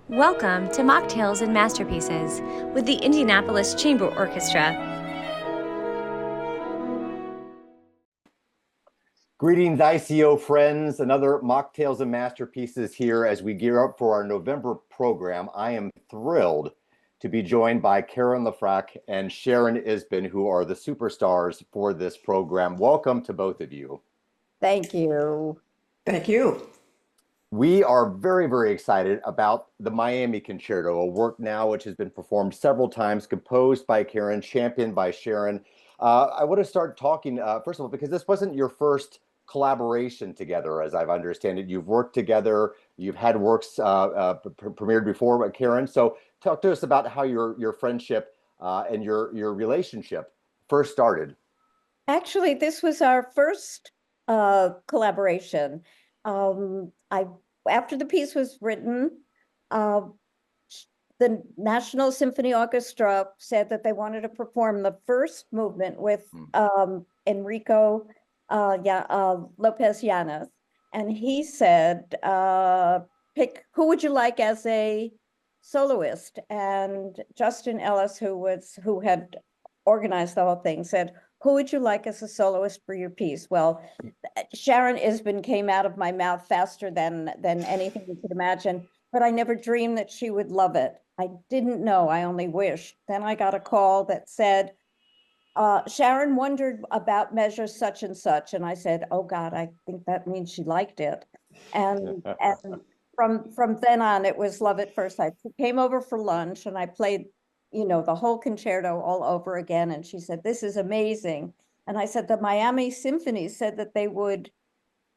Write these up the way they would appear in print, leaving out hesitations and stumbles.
Welcome to Mocktails and Masterpieces with the Indianapolis Chamber Orchestra. Greetings, ICO friends. Another Mocktails and Masterpieces here as we gear up for our November program. I am thrilled to be joined by Karen LeFrak and Sharon Isbin, who are the superstars for this program. Welcome to both of you. Thank you. Thank you. We are very, very excited about the Miami Concerto, a work now which has been performed several times, composed by Karen, championed by Sharon. I want to start talking, first of all, because this wasn't your first collaboration together, as I've understand it. You've worked together, you've had works premiered before, Karen. So talk to us about how your friendship and your relationship first started. Actually, this was our first collaboration. After the piece was written, the National Symphony Orchestra said that they wanted to perform the first movement with Enrico Lopez Llanes, and he said, "Pick who would you like as a soloist?" And Justin Ellis, who had organized the whole thing, said, "Who would you like as a soloist for your piece?" Well, Sharon Isbin came out of my mouth faster than anything you could imagine, but I never dreamed that she would love it. I didn't know, I only wished. Then I got a call that said, Sharon wondered about measure such and such. And I said, oh God, I think that means she liked it. And from then on, it was love at first sight. She came over for lunch and I played, the whole concerto all over again. And she said, this is amazing. And I said, the Miami Symphony said that they would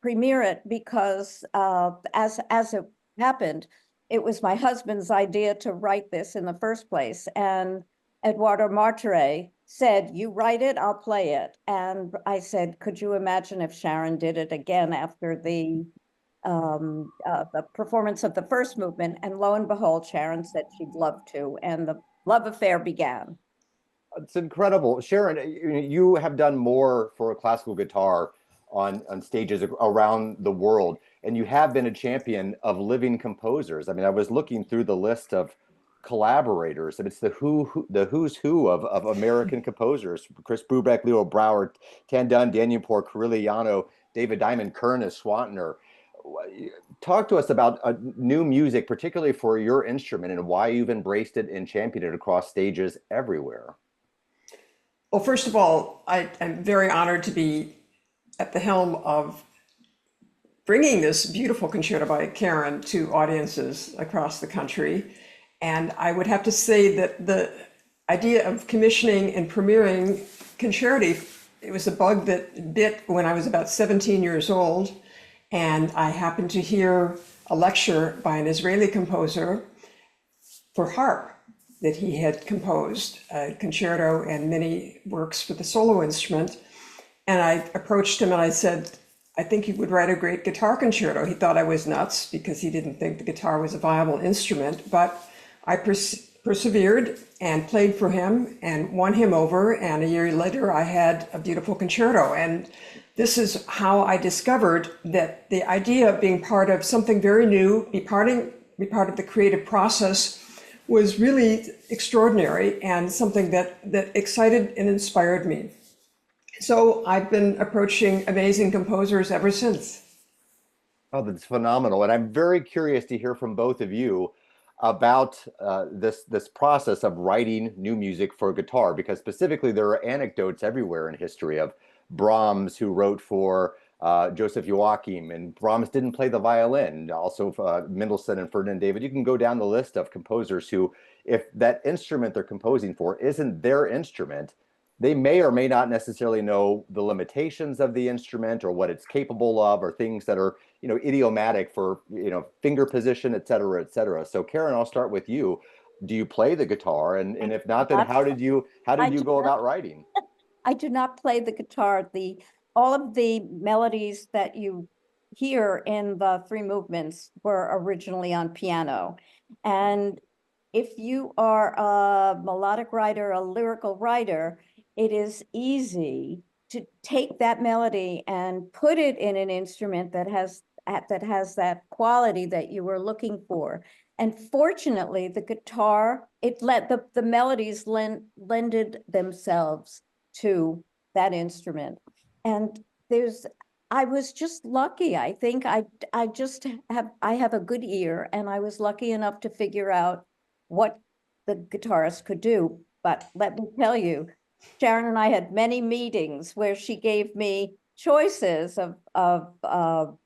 premiere it because as it happened, it was my husband's idea to write this in the first place. And Eduardo Martire said, you write it, I'll play it. And I said, could you imagine if Sharon did it again after the performance of the first movement? And lo and behold, Sharon said she'd love to, and the love affair began. It's incredible. Sharon, you have done more for classical guitar on stages around the world, and you have been a champion of living composers. I mean, I was looking through the list of collaborators, and it's the who's who of American composers: Chris Brubeck, Leo Brouwer, Tan Dunn, Daniel Poor, Corigliano, David Diamond, Kernes, Swantner. Talk to us about new music, particularly for your instrument, and why you've embraced it and championed it across stages everywhere. Well, first of all, I'm very honored to be at the helm of bringing this beautiful concerto by Karen to audiences across the country. And I would have to say that the idea of commissioning and premiering concerti, it was a bug that bit when I was about 17 years old. And I happened to hear a lecture by an Israeli composer for harp that he had composed, a concerto and many works for the solo instrument. And I approached him and I said, I think you would write a great guitar concerto. He thought I was nuts because he didn't think the guitar was a viable instrument, but I persevered and played for him and won him over. And a year later, I had a beautiful concerto. And this is how I discovered that the idea of being part of something very new, be part of the creative process, was really extraordinary and something that excited and inspired me. So I've been approaching amazing composers ever since. Oh, that's phenomenal. And I'm very curious to hear from both of you about this process of writing new music for guitar, because specifically there are anecdotes everywhere in history of Brahms, who wrote for Joseph Joachim, and Brahms didn't play the violin. Also Mendelssohn and Ferdinand David. You can go down the list of composers who, if that instrument they're composing for isn't their instrument, they may or may not necessarily know the limitations of the instrument or what it's capable of, or things that are, idiomatic for, finger position, et cetera, et cetera. So Karen, I'll start with you. Do you play the guitar? And if not, then how did you go about writing? I do not play the guitar. All of the melodies that you hear in the three movements were originally on piano. And if you are a melodic writer, a lyrical writer, it is easy to take that melody and put it in an instrument that has that has that quality that you were looking for. And fortunately, the guitar, it let the melodies lended themselves to that instrument. And I was just lucky. I think I have a good ear, and I was lucky enough to figure out what the guitarist could do. But let me tell you, Sharon and I had many meetings where she gave me choices of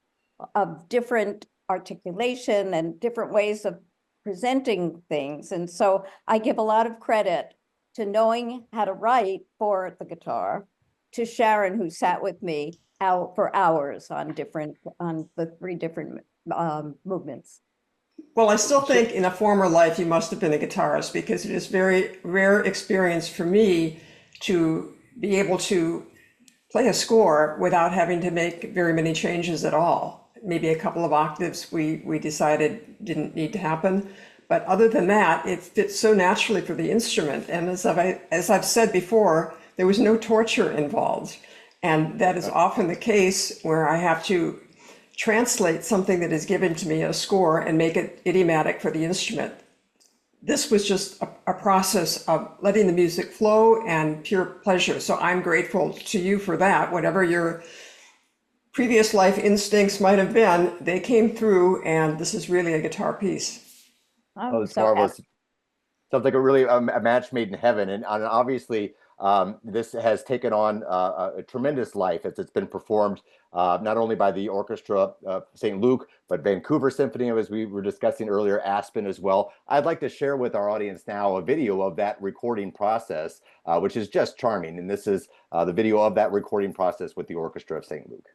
different articulation and different ways of presenting things. And so I give a lot of credit to knowing how to write for the guitar, to Sharon, who sat with me out for hours on the 3 different movements. Well, I still think in a former life you must have been a guitarist, because it is very rare experience for me to be able to play a score without having to make very many changes at all. Maybe a couple of octaves we decided didn't need to happen. But other than that, it fits so naturally for the instrument. And as I've said before, there was no torture involved. And that is often the case where I have to translate something that is given to me, a score, and make it idiomatic for the instrument. This was just a process of letting the music flow and pure pleasure. So I'm grateful to you for that. Whatever your previous life instincts might have been, they came through, and this is really a guitar piece. Oh, it's marvelous. Sounds like a match made in heaven. And obviously, this has taken on a tremendous life as it's been performed not only by the orchestra St. Luke, but Vancouver Symphony, as we were discussing earlier, Aspen as well. I'd like to share with our audience now a video of that recording process, which is just charming. And this is the video of that recording process with the orchestra of St. Luke.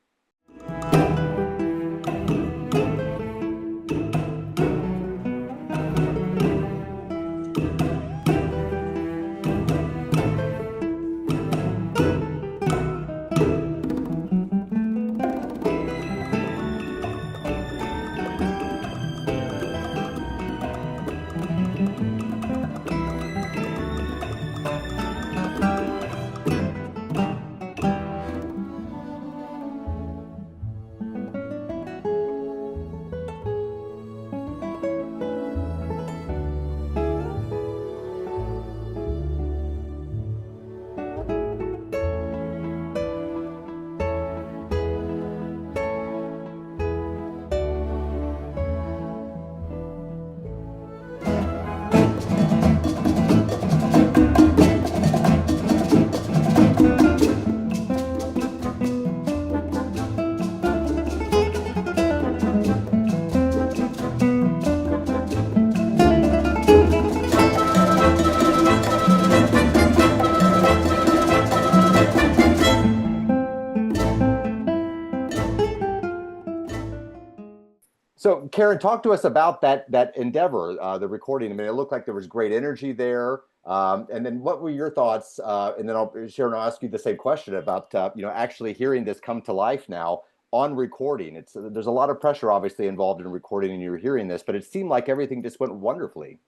So, Karen, talk to us about that endeavor, the recording. I mean, it looked like there was great energy there. And then, what were your thoughts? And then, Sharon, I'll ask you the same question about actually hearing this come to life now on recording. There's a lot of pressure, obviously, involved in recording, and you're hearing this, but it seemed like everything just went wonderfully.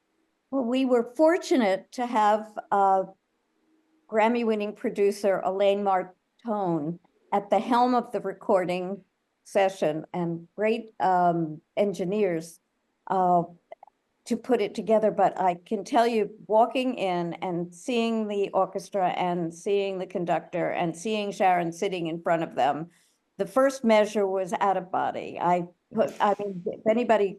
Well, we were fortunate to have Grammy-winning producer Elaine Martone at the helm of the recording session, and great engineers to put it together. But I can tell you, walking in and seeing the orchestra and seeing the conductor and seeing Sharon sitting in front of them, the first measure was out of body. I mean, if anybody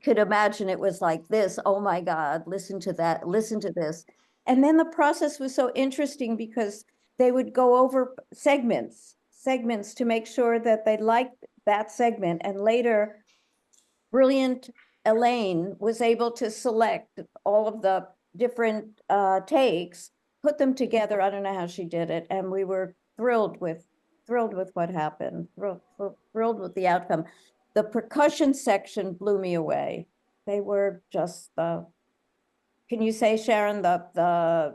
could imagine, it was like this. Oh my God, listen to that, listen to this. And then the process was so interesting because they would go over segments to make sure that they liked that segment. And later, brilliant Elaine was able to select all of the different takes, put them together. I don't know how she did it. And we were thrilled with what happened, thrilled with the outcome. The percussion section blew me away. They were just can you say, Sharon, the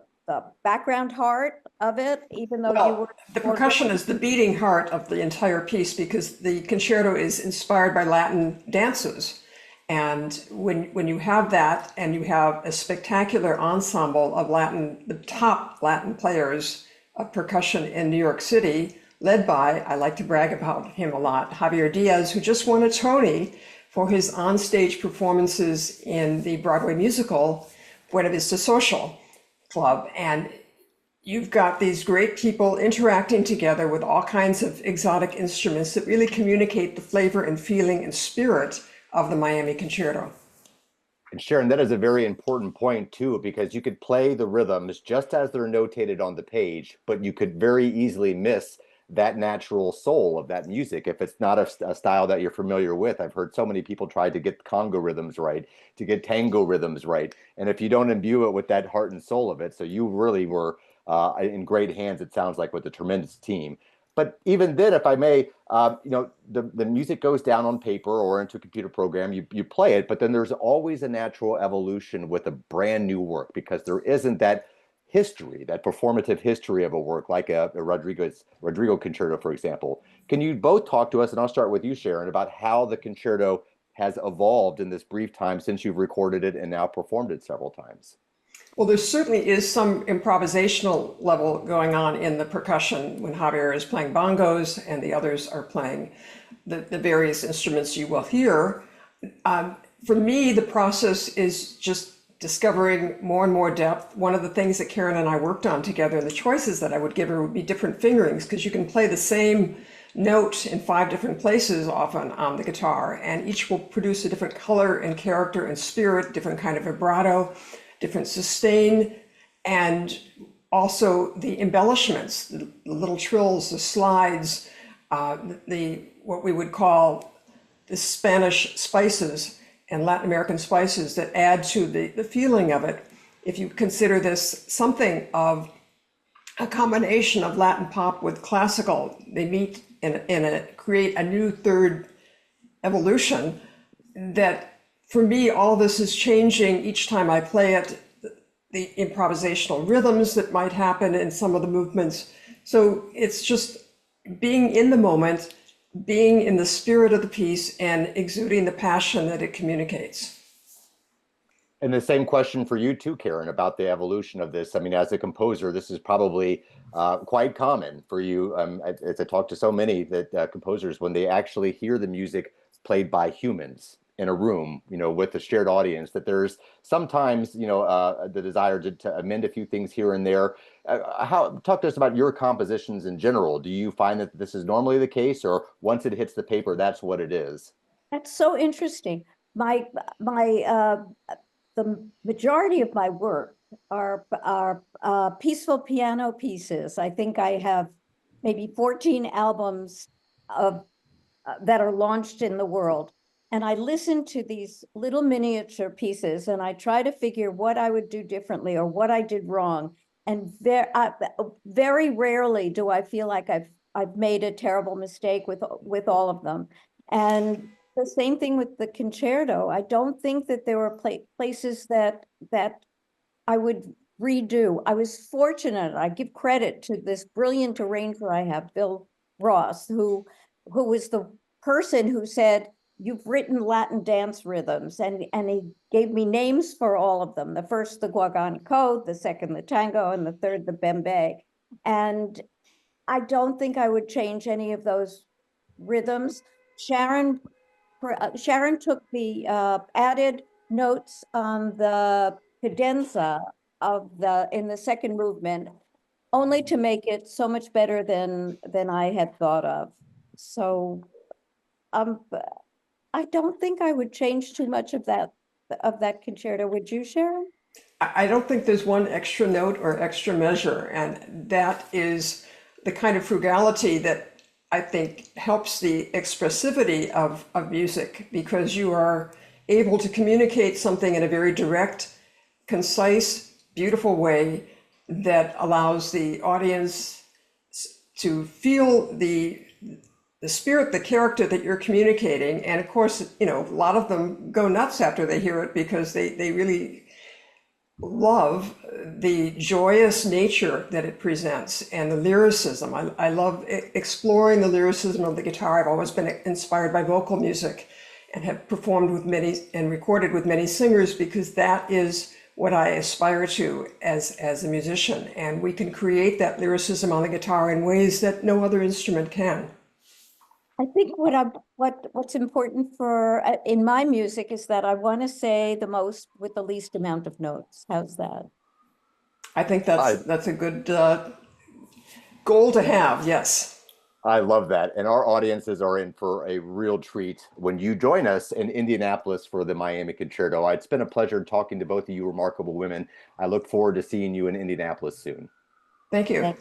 background heart of it, even though you were... The percussion is the beating heart of the entire piece, because the concerto is inspired by Latin dances. And when you have that, and you have a spectacular ensemble of the top Latin players of percussion in New York City, led by, I like to brag about him a lot, Javier Diaz, who just won a Tony for his onstage performances in the Broadway musical Buena Vista Social Club. And you've got these great people interacting together with all kinds of exotic instruments that really communicate the flavor and feeling and spirit of the Miami Concerto. And Sharon, that is a very important point too, because you could play the rhythms just as they're notated on the page, but you could very easily miss that natural soul of that music if it's not a style that you're familiar with. I've heard so many people try to get Congo rhythms right, to get tango rhythms right, and if you don't imbue it with that heart and soul of it, so you really were in great hands, it sounds like, with a tremendous team. But even then, if I may, the music goes down on paper or into a computer program, you play it, but then there's always a natural evolution with a brand new work because there isn't that history, that performative history of a work like a Rodrigo concerto, for example. Can you both talk to us, and I'll start with you, Sharon, about how the concerto has evolved in this brief time since you've recorded it and now performed it several times? Well, there certainly is some improvisational level going on in the percussion when Javier is playing bongos and the others are playing the various instruments you will hear. For me, the process is just discovering more and more depth. One of the things that Karen and I worked on together, and the choices that I would give her, would be different fingerings, because you can play the same note in 5 different places often on the guitar, and each will produce a different color and character and spirit, different kind of vibrato, different sustain, and also the embellishments, the little trills, the slides, what we would call the Spanish spices and Latin American spices that add to the feeling of it. If you consider this something of a combination of Latin pop with classical, they meet and create a new third evolution that, for me, all this is changing each time I play it, the improvisational rhythms that might happen in some of the movements. So it's just being in the moment, being in the spirit of the piece, and exuding the passion that it communicates. And the same question for you too, Karen, about the evolution of this. I mean, as a composer, this is probably quite common for you. As I talk to so many composers, when they actually hear the music played by humans in a room, with a shared audience, that there's sometimes, the desire to amend a few things here and there. Talk to us about your compositions in general. Do you find that this is normally the case, or once it hits the paper, that's what it is? That's so interesting. The majority of my work are peaceful piano pieces. I think I have maybe 14 albums of that are launched in the world. And I listen to these little miniature pieces and I try to figure what I would do differently or what I did wrong. And very rarely do I feel like I've made a terrible mistake with all of them. And the same thing with the concerto. I don't think that there were places that I would redo. I was fortunate. I give credit to this brilliant arranger I have, Bill Ross, who was the person who said, "You've written Latin dance rhythms," and he gave me names for all of them. The first, the guaguancó, the second, the tango, and the third, the bembe. And I don't think I would change any of those rhythms. Sharon took the added notes on the cadenza in the second movement, only to make it so much better than I had thought of. So I don't think I would change too much of that concerto. Would you, Sharon? I don't think there's one extra note or extra measure, and that is the kind of frugality that I think helps the expressivity of music, because you are able to communicate something in a very direct, concise, beautiful way that allows the audience to feel the spirit, the character that you're communicating. And of course, a lot of them go nuts after they hear it because they really love the joyous nature that it presents and the lyricism. I love exploring the lyricism of the guitar. I've always been inspired by vocal music and have performed with many and recorded with many singers, because that is what I aspire to as a musician. And we can create that lyricism on the guitar in ways that no other instrument can. I think what's important for in my music is that I want to say the most with the least amount of notes. How's that? I think that's a good goal to have, yes. I love that. And our audiences are in for a real treat when you join us in Indianapolis for the Miami Concerto. It's been a pleasure talking to both of you remarkable women. I look forward to seeing you in Indianapolis soon. Thank you. Thank-